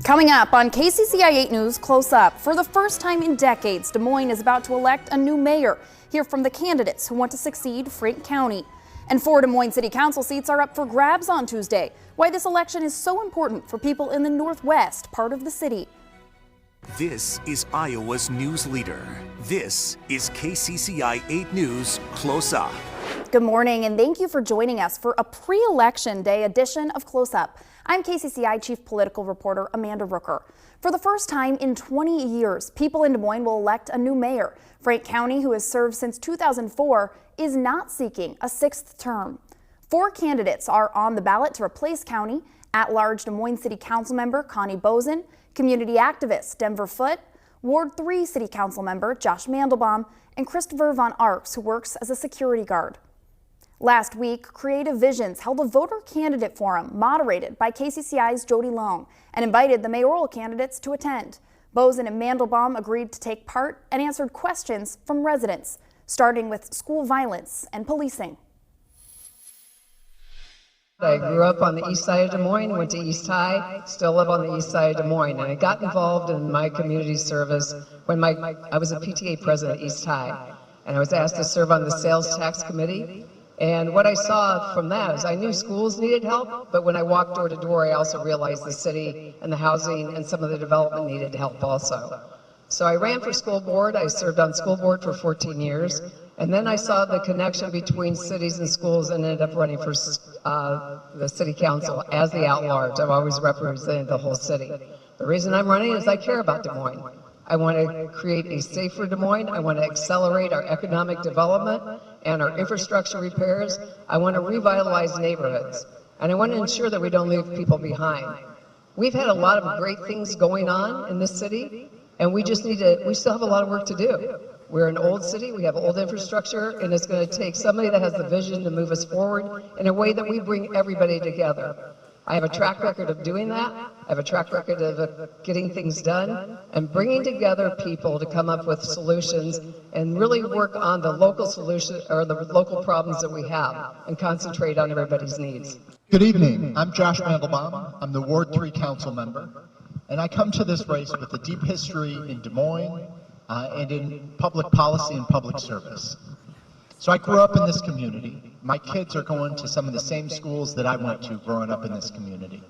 Coming up on KCCI 8 News Close Up, for the first time in decades, Des Moines is about to elect a new mayor. Hear from the candidates who want to succeed Frank County. And 4 Des Moines City Council seats are up for grabs on Tuesday. Why this election is so important for people in the northwest part of the city. This is Iowa's news leader. This is KCCI 8 News Close Up. Good morning and thank you for joining us for a pre-election day edition of Close Up. I'm KCCI Chief Political Reporter Amanda Rooker. For the first time in 20 years, people in Des Moines will elect a new mayor. Frank County, who has served since 2004, is not seeking a 6th term. 4 candidates are on the ballot to replace County: at-large Des Moines City Council member Connie Boesen, community activist Denver Foote, Ward 3 City Council member Josh Mandelbaum, and Christopher Von Arx, who works as a security guard. Last week, Creative Visions held a voter candidate forum moderated by KCCI's Jody Long and invited the mayoral candidates to attend. Boesen and Mandelbaum agreed to take part and answered questions from residents, starting with school violence and policing. I grew up on the east side of Des Moines, went to East High, still live on the east side of Des Moines, and I got involved in my community service when I was a PTA president at East High, and I was asked to serve on the sales tax committee. And what I saw from that is I knew schools needed help, but when I walked door to door, I also realized the city and the housing and some of the development needed help also. So I ran for school board. I served on school board for 14 years. And then I saw the connection between cities and schools and ended up running for the city council as the at-large. I've always represented the whole city. The reason I'm running is I care about Des Moines. I want to create a safer Des Moines. I want to accelerate our economic development and our infrastructure repairs. I want to revitalize neighborhoods. And I want to ensure that we don't leave people behind. We've had a lot of great things going on in this city, and we still have a lot of work to do. We're an old city, we have old infrastructure, and it's going to take somebody that has the vision to move us forward in a way that we bring everybody together. I have a track record of doing that. I have a track record of getting things done and bringing together people to come up with solutions and really work on the local solution or the local problems that we have and concentrate on everybody's needs. Good evening. I'm Josh Mandelbaum. I'm the Ward 3 council member, and I come to this race with a deep history in Des Moines and in public policy and public service. So I grew up in this community. My kids are going to some of the same schools that I went to growing up in this community.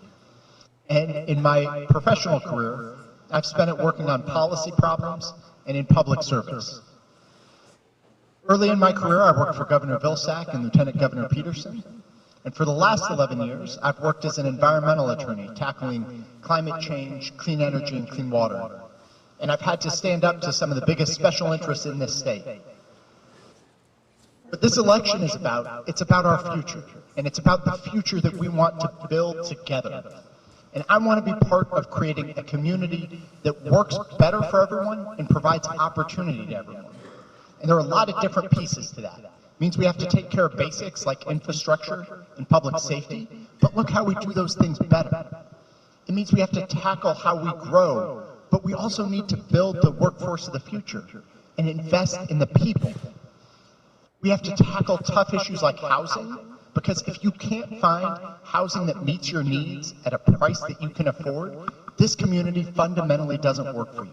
And in my professional career, I've spent it working on policy problems and in public service. Early in my career, I worked for Governor Vilsack and Lieutenant Governor Peterson. And for the last 11 years, I've worked as an environmental attorney, tackling climate change, clean energy, and clean water. And I've had to stand up to some of the biggest special interests in this state. What this election is about, it's about our future, and it's about the future that we want to build together. And I want to be part of creating a community that works better for everyone and provides opportunity to everyone. And there are a lot of different pieces to that. It means we have to take care of basics like infrastructure and public safety, but look how we do those things better. It means we have to tackle how we grow, but we also need to build the workforce of the future and invest in the people. We have to tackle tough issues like housing, because if you can't find housing that meets your needs at a price that you can afford, this community fundamentally doesn't work for you.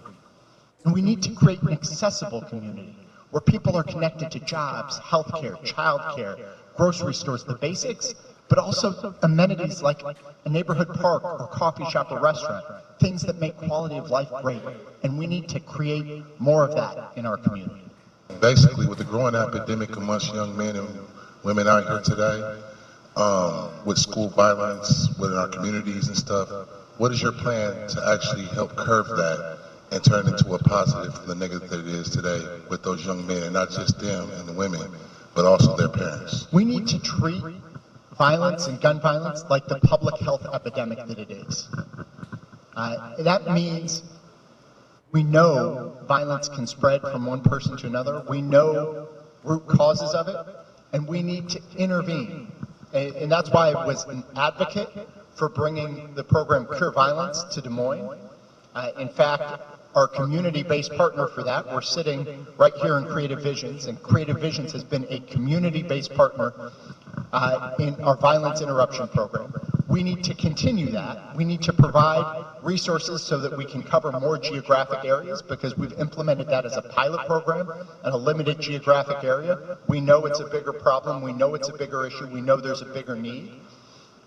And we need to create an accessible community where people are connected to jobs, healthcare, childcare, grocery stores, the basics, but also amenities like a neighborhood park or coffee shop or restaurant, things that make quality of life great. And we need to create more of that in our community. Basically, with the growing epidemic amongst young men and women out here today, with school violence within our communities and stuff, what is your plan to actually help curb that and turn it into a positive from the negative that it is today with those young men, and not just them and the women, but also their parents? We need to treat violence and gun violence like the public health epidemic that it is. That means we know violence can spread from one person to another. We know root causes of it, and we need to intervene. And that's why I was an advocate for bringing the program Cure Violence to Des Moines. In fact, our community-based partner for that, we're sitting right here in Creative Visions, and Creative Visions has been a community-based partner in our violence interruption program. We need to continue that. We need to provide resources so that we can cover more geographic areas, because we've implemented that as a pilot program in a limited geographic area. We know it's a bigger problem. We know it's a bigger issue. We know there's a bigger need.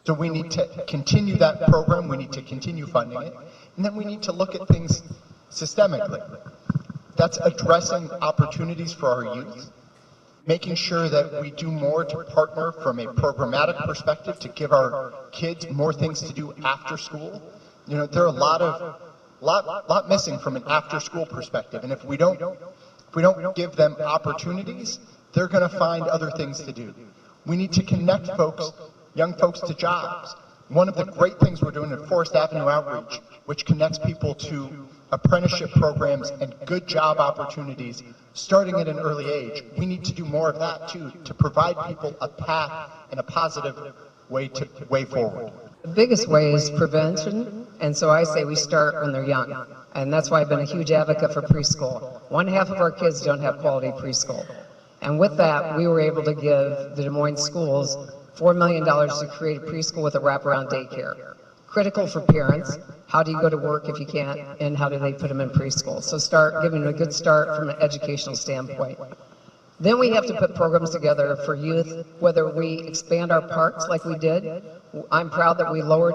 So we need to continue that program. We need to continue funding it. And then we need to look at things systemically. That's addressing opportunities for our youth, making sure that we do more to partner from a programmatic perspective to give our kids more things to do after school. You know, there are a lot missing from an after school perspective, and if we don't give them opportunities, they're going to find other things to do. We need to connect young folks to jobs. One of the great things we're doing at Forest Avenue Outreach, which connects people to apprenticeship programs and good job opportunities starting at an early age. We need to do more of that too, to provide people a path and a positive way forward. The biggest way is prevention, and so I say we start when they're young. And that's why I've been a huge advocate for preschool. 1/2 of our kids don't have quality preschool. And with that, we were able to give the Des Moines schools $4 million to create a preschool with a wraparound daycare. Critical for parents. How do you go to work if you can't, and how do they put them in preschool? So start giving them a good start from an educational standpoint. Then we have to put programs together for youth, whether we expand our parks like we did. I'm proud that we lowered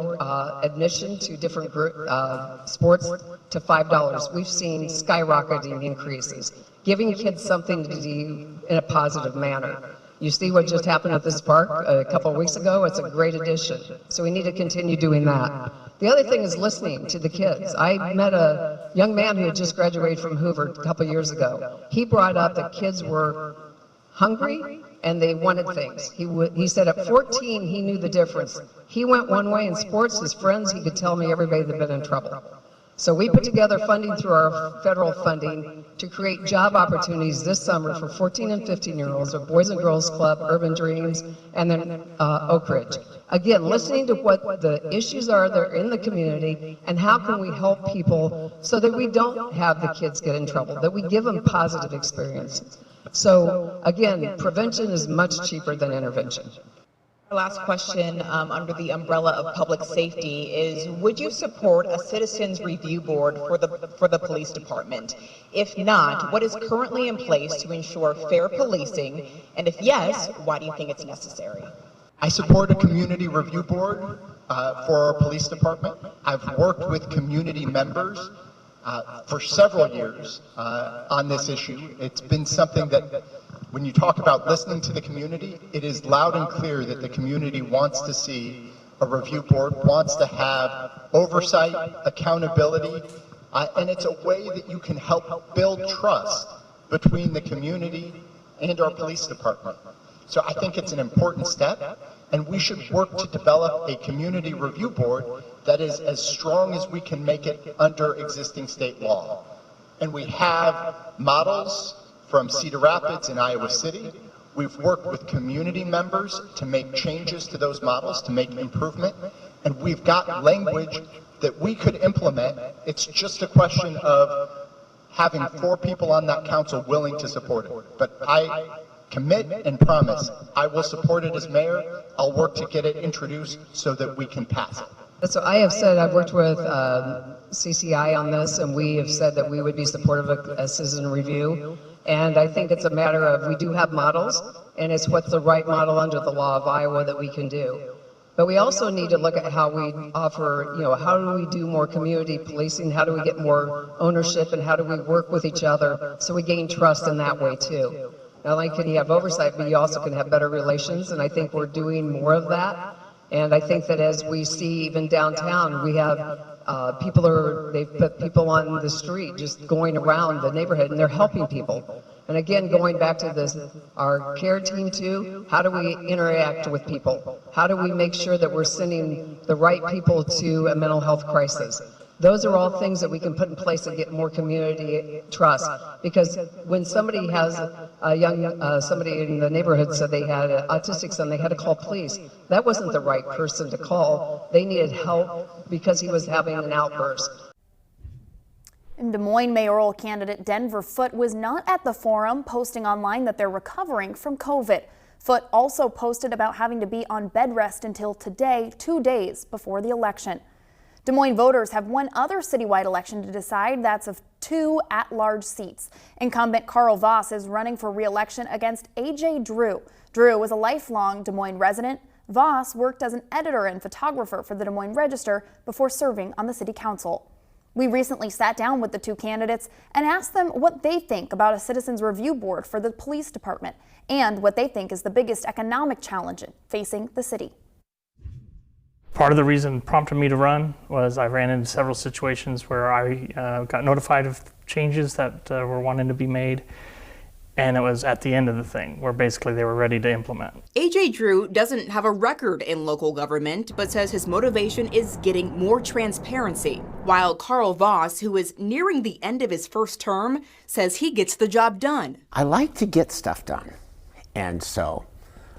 admission to different sports to $5. We've seen skyrocketing increases, giving kids something to do in a positive manner. You see what just happened at this park a couple of weeks ago? It's a great addition. So we need to continue doing that. The other thing is listening to the kids. I met a young man who had just graduated from Hoover a couple of years ago. He brought up that kids were hungry and they wanted things. He said at 14 he knew the difference. He went one way in sports, his friends, he could tell me everybody that had been in trouble. So we put together funding through our federal funding to create job opportunities this summer for 14 and 15-year-olds of Boys and Girls Club, Urban Dreams, and then Oak Ridge. Again, listening to what the issues are that are in the community and how can we help people so that we don't have the kids get in trouble, that we give them positive experiences. So again, prevention is much cheaper than intervention. Our last question under the umbrella of public safety is, would you support a citizens review board for the police department? If not, what is currently in place to ensure fair policing? And if yes, why do you think it's necessary? I support a community review board for our police department. I've worked with community members for several years on this issue. It's been something that, when you talk about listening to the community, it is loud and clear that the community wants to see a review board, wants to have oversight, accountability, and it's a way that you can help build trust between the community and our police department. So I think it's an important step, and we should work to develop a community review board that is as strong as we can make it under existing state law. And we have models from Cedar Rapids and Iowa City. We've worked with community members to make changes to those models, to make improvement, and we've got language that we could implement. It's just a question of having 4 people on that council willing to support it. But I commit and promise I will support it as mayor. I'll work to get it introduced so that we can pass it. So I have said, I've worked with CCI on this, and we have said that we would be supportive of a citizen review. And I think it's a matter of, we do have models, and it's what's the right model under the law of Iowa that we can do. But we also need to look at how we offer, how do we do more community policing? How do we get more ownership, and how do we work with each other so we gain trust in that way too? Not only can you have oversight, but you also can have better relations, and I think we're doing more of that. And I think that as we see even downtown, we have they've put people on the street just going around the neighborhood, and they're helping people. And again, going back to this, our care team too, how do we interact with people? How do we make sure that we're sending the right people to a mental health crisis? Those are all things that we can put in place to get more community trust. Because when somebody has somebody in the neighborhood said they had an autistic son, they had to call police. That wasn't the right person to call. They needed help because he was having an outburst. In Des Moines, mayoral candidate Denver Foote was not at the forum, posting online that they're recovering from COVID. Foote also posted about having to be on bed rest until today, 2 days before the election. Des Moines voters have one other citywide election to decide. That's of 2 at-large seats. Incumbent Carl Voss is running for re-election against A.J. Drew. Drew was a lifelong Des Moines resident. Voss worked as an editor and photographer for the Des Moines Register before serving on the city council. We recently sat down with the 2 candidates and asked them what they think about a citizens review board for the police department and what they think is the biggest economic challenge facing the city. Part of the reason prompted me to run was I ran into several situations where I got notified of changes that were wanting to be made, and it was at the end of the thing where basically they were ready to implement. A.J. Drew doesn't have a record in local government, but says his motivation is getting more transparency, while Carl Voss, who is nearing the end of his first term, says he gets the job done. I like to get stuff done, and so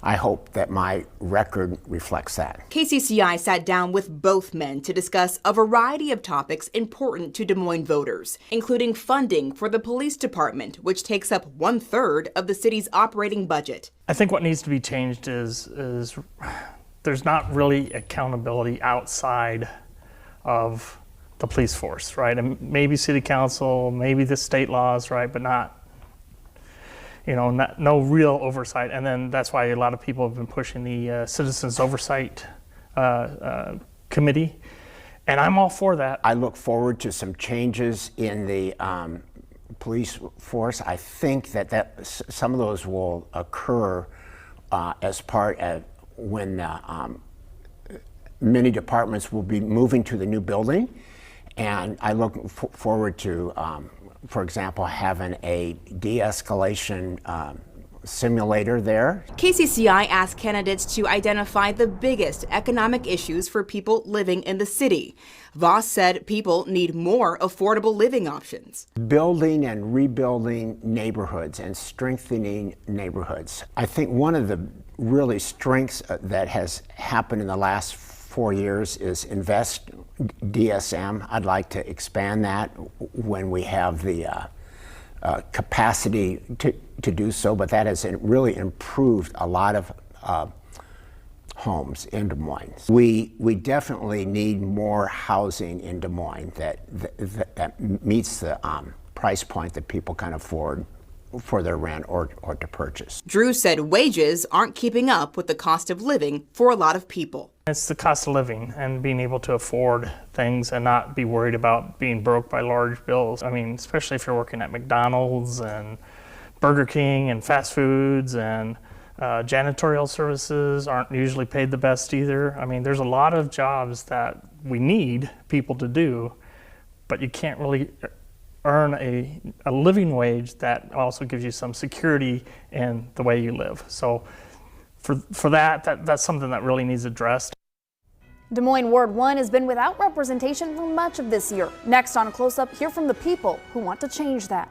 I hope that my record reflects that. KCCI sat down with both men to discuss a variety of topics important to Des Moines voters, including funding for the police department, which takes up 1/3 of the city's operating budget. I think what needs to be changed is there's not really accountability outside of the police force, right? And maybe city council, maybe the state laws, right, but not, no real oversight. And then that's why a lot of people have been pushing the Citizens Oversight Committee. And I'm all for that. I look forward to some changes in the police force. I think that some of those will occur as part of when many departments will be moving to the new building. And I look forward to for example, having a de-escalation simulator there. KCCI asked candidates to identify the biggest economic issues for people living in the city. Voss said people need more affordable living options. Building and rebuilding neighborhoods and strengthening neighborhoods. I think one of the really strengths that has happened in the last 4 years is Invest DSM. I'd like to expand that when we have the capacity to do so, but that has really improved a lot of homes in Des Moines. We definitely need more housing in Des Moines that meets the price point that people can afford for their rent or to purchase. Drew said wages aren't keeping up with the cost of living for a lot of people. It's the cost of living and being able to afford things and not be worried about being broke by large bills. I mean, especially if you're working at McDonald's and Burger King and fast foods, and janitorial services aren't usually paid the best either. I mean, there's a lot of jobs that we need people to do, but you can't really earn a living wage that also gives you some security in the way you live. So for that's something that really needs addressed. Des Moines Ward 1 has been without representation for much of this year. Next on Close Up, hear from the people who want to change that.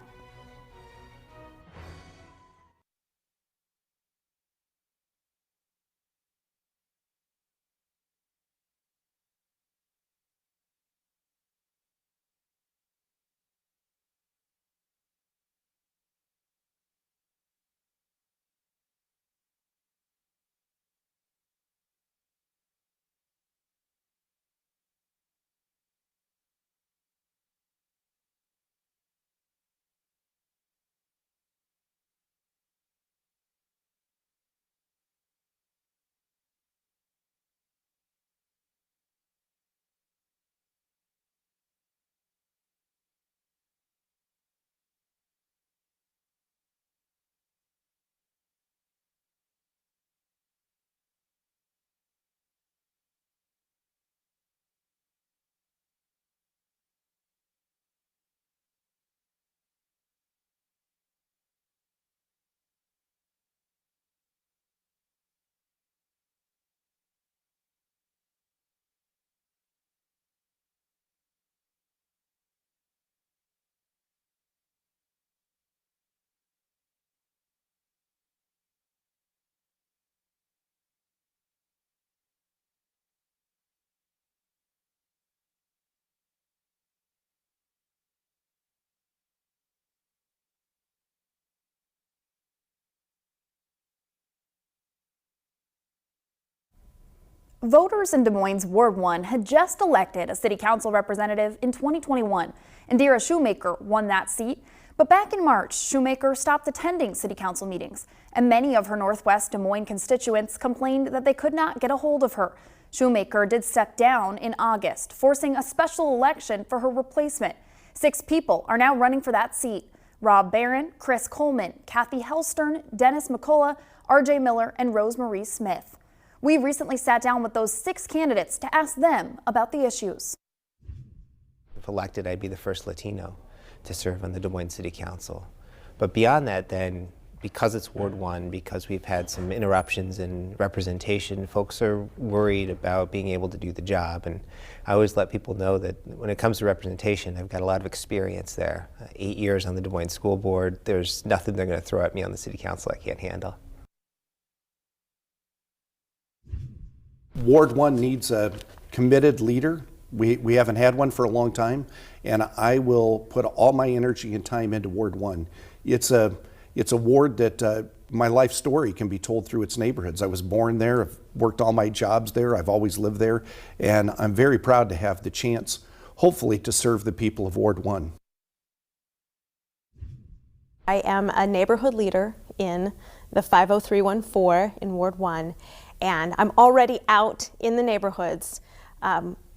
Voters in Des Moines' Ward 1 had just elected a city council representative in 2021. Indira Shoemaker won that seat. But back in March, Shoemaker stopped attending city council meetings, and many of her Northwest Des Moines constituents complained that they could not get a hold of her. Shoemaker did step down in August, forcing a special election for her replacement. 6 people are now running for that seat: Rob Barron, Chris Coleman, Kathy Helstern, Dennis McCullough, RJ Miller, and Rosemarie Smith. We recently sat down with those 6 candidates to ask them about the issues. If elected, I'd be the first Latino to serve on the Des Moines City Council. But beyond that, then, because it's Ward 1, because we've had some interruptions in representation, folks are worried about being able to do the job. And I always let people know that when it comes to representation, I've got a lot of experience there. 8 years on the Des Moines School Board. There's nothing they're going to throw at me on the City Council I can't handle. Ward 1 needs a committed leader. We haven't had one for a long time, and I will put all my energy and time into Ward 1. It's a ward that my life story can be told through its neighborhoods. I was born there, I've worked all my jobs there, I've always lived there, and I'm very proud to have the chance, hopefully, to serve the people of Ward 1. I am a neighborhood leader in the 50314 in Ward 1, and I'm already out in the neighborhoods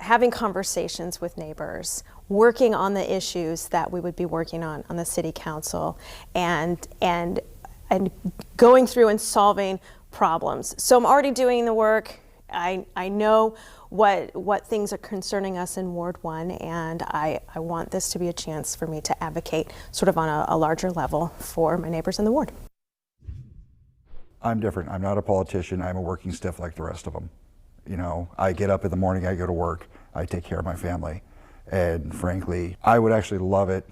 having conversations with neighbors, working on the issues that we would be working on the City Council, and going through and solving problems. So I'm already doing the work. I know what things are concerning us in Ward 1, and I want this to be a chance for me to advocate sort of on a larger level for my neighbors in the ward. I'm different. I'm not a politician. I'm a working stiff like the rest of them. You know, I get up in the morning, I go to work, I take care of my family. And frankly, I would actually love it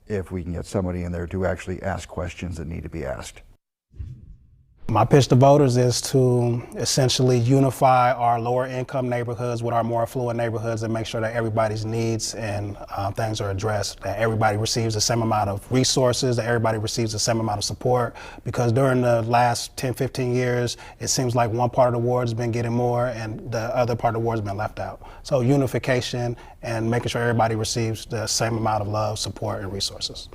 if we can get somebody in there to actually ask questions that need to be asked. My pitch to voters is to essentially unify our lower income neighborhoods with our more affluent neighborhoods and make sure that everybody's needs and things are addressed, that everybody receives the same amount of resources, that everybody receives the same amount of support, because during the last 10, 15 years, it seems like one part of the ward has been getting more and the other part of the ward has been left out. So unification and making sure everybody receives the same amount of love, support, and resources.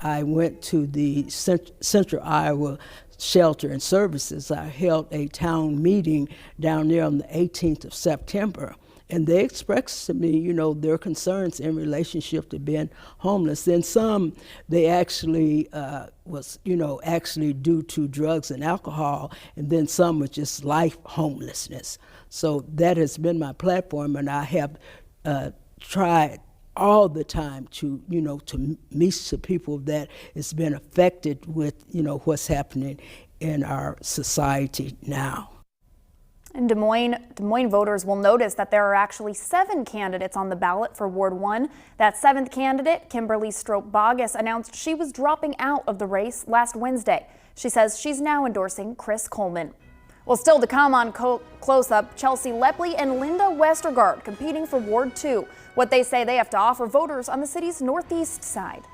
I went to the Central Iowa Shelter and Services. I held a town meeting down there on the 18th of September, and they expressed to me, you know, their concerns in relationship to being homeless. Then some, they actually was, you know, actually due to drugs and alcohol, and then some was just life homelessness. So that has been my platform, and I have tried all the time to, you know, to meet the people that has been affected with, you know, what's happening in our society now. In Des Moines voters will notice that there are actually 7 candidates on the ballot for Ward 1. That 7th candidate, Kimberly Strope Bogus, announced she was dropping out of the race last Wednesday. She says she's now endorsing Chris Coleman. Well, still to come on Close Up, Chelsea Lepley and Linda Westergaard competing for Ward 2. What they say they have to offer voters on the city's northeast side.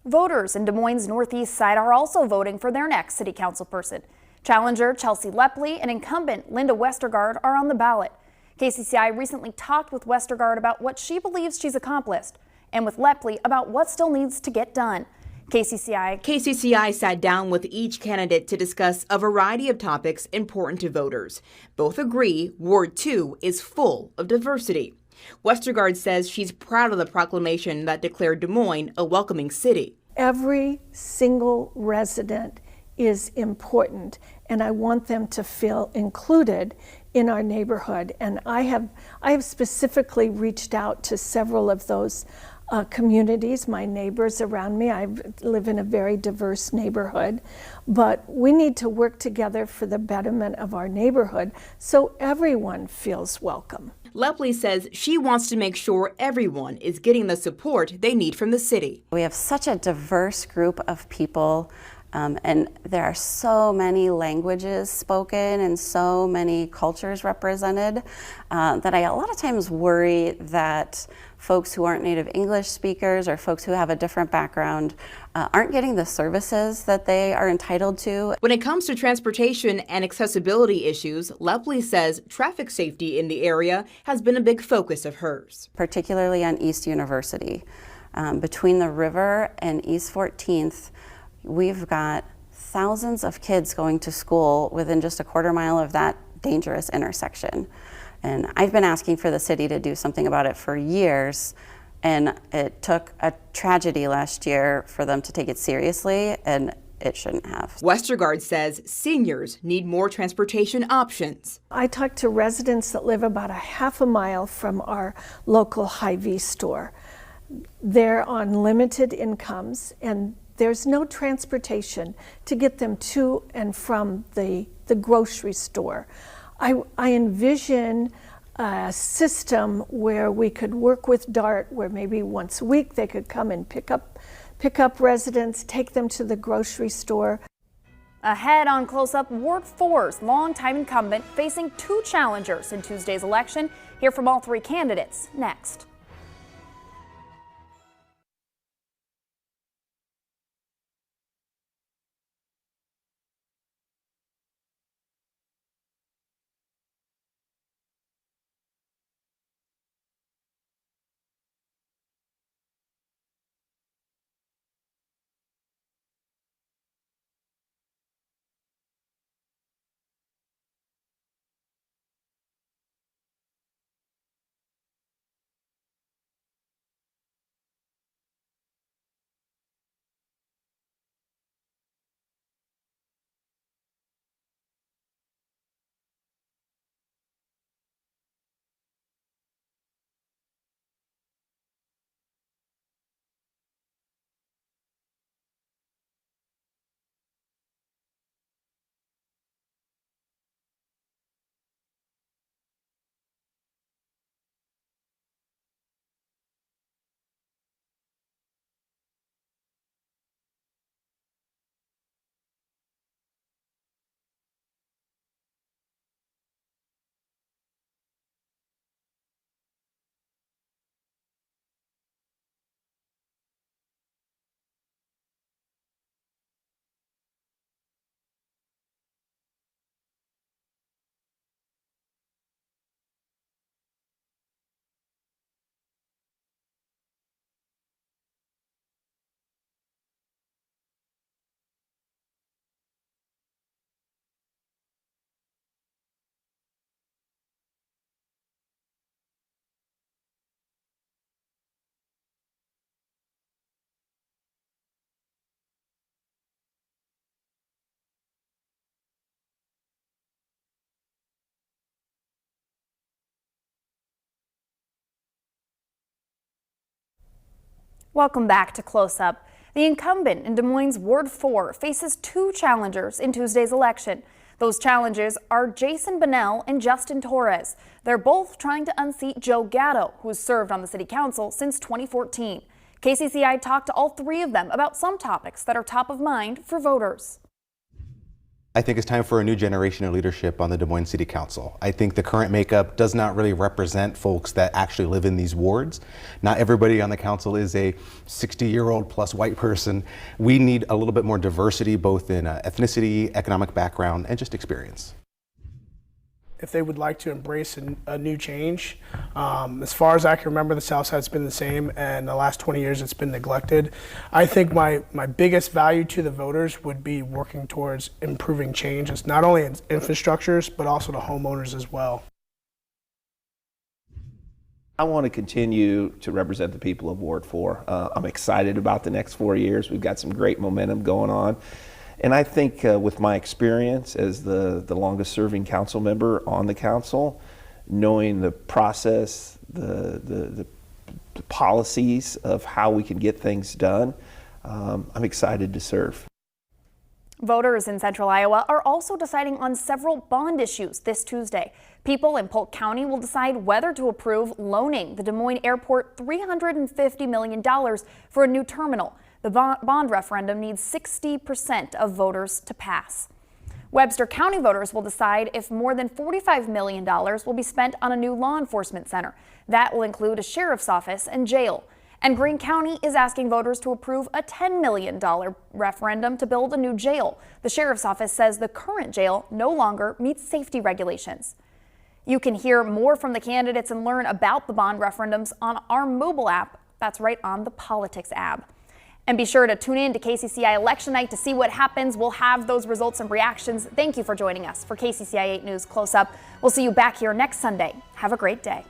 Voters in Des Moines' northeast side are also voting for their next city council person. Challenger Chelsea Lepley and incumbent Linda Westergaard are on the ballot. KCCI recently talked with Westergaard about what she believes she's accomplished, and with Lepley about what still needs to get done. KCCI sat down with each candidate to discuss a variety of topics important to voters. Both agree Ward 2 is full of diversity. Westergaard says she's proud of the proclamation that declared Des Moines a welcoming city. Every single resident is important, and I want them to feel included in our neighborhood. And I have specifically reached out to several of those communities, my neighbors around me. I live in a very diverse neighborhood, but we need to work together for the betterment of our neighborhood so everyone feels welcome. Lepley says she wants to make sure everyone is getting the support they need from the city. We have such a diverse group of people, and there are so many languages spoken and so many cultures represented that I a lot of times worry that folks who aren't native English speakers or folks who have a different background aren't getting the services that they are entitled to. When it comes to transportation and accessibility issues, Lepley says traffic safety in the area has been a big focus of hers. Particularly on East University. Between the river and East 14th, we've got thousands of kids going to school within just a quarter mile of that dangerous intersection. And I've been asking for the city to do something about it for years, and it took a tragedy last year for them to take it seriously, and it shouldn't have. Westergaard says seniors need more transportation options. I talked to residents that live about a half a mile from our local Hy-Vee store. They're on limited incomes, and there's no transportation to get them to and from the grocery store. I envision a system where we could work with DART, where maybe once a week they could come and pick up residents, take them to the grocery store. Ahead on Close Up, Ward 4's longtime incumbent facing two challengers in Tuesday's election. Hear from all three candidates next. Welcome back to Close Up. The incumbent in Des Moines' Ward 4 faces two challengers in Tuesday's election. Those challengers are Jason Bunnell and Justin Torres. They're both trying to unseat Joe Gatto, who has served on the city council since 2014. KCCI talked to all three of them about some topics that are top of mind for voters. I think it's time for a new generation of leadership on the Des Moines City Council. I think the current makeup does not really represent folks that actually live in these wards. Not everybody on the council is a 60-year-old plus white person. We need a little bit more diversity, both in ethnicity, economic background, and just experience. If they would like to embrace a new change. As far as I can remember, the South Side's been the same, and the last 20 years it's been neglected. I think my biggest value to the voters would be working towards improving change. It's not only in infrastructures, but also to homeowners as well. I want to continue to represent the people of Ward 4. I'm excited about the next 4 years. We've got some great momentum going on. And I think with my experience as the longest serving council member on the council, knowing the process, the policies of how we can get things done, I'm excited to serve. Voters in Central Iowa are also deciding on several bond issues this Tuesday. People in Polk County will decide whether to approve loaning the Des Moines Airport $350 million for a new terminal. The bond referendum needs 60% of voters to pass. Webster County voters will decide if more than $45 million will be spent on a new law enforcement center. That will include a sheriff's office and jail. And Greene County is asking voters to approve a $10 million referendum to build a new jail. The sheriff's office says the current jail no longer meets safety regulations. You can hear more from the candidates and learn about the bond referendums on our mobile app. That's right on the Politics app. And be sure to tune in to KCCI Election Night to see what happens. We'll have those results and reactions. Thank you for joining us for KCCI 8 News Close Up. We'll see you back here next Sunday. Have a great day.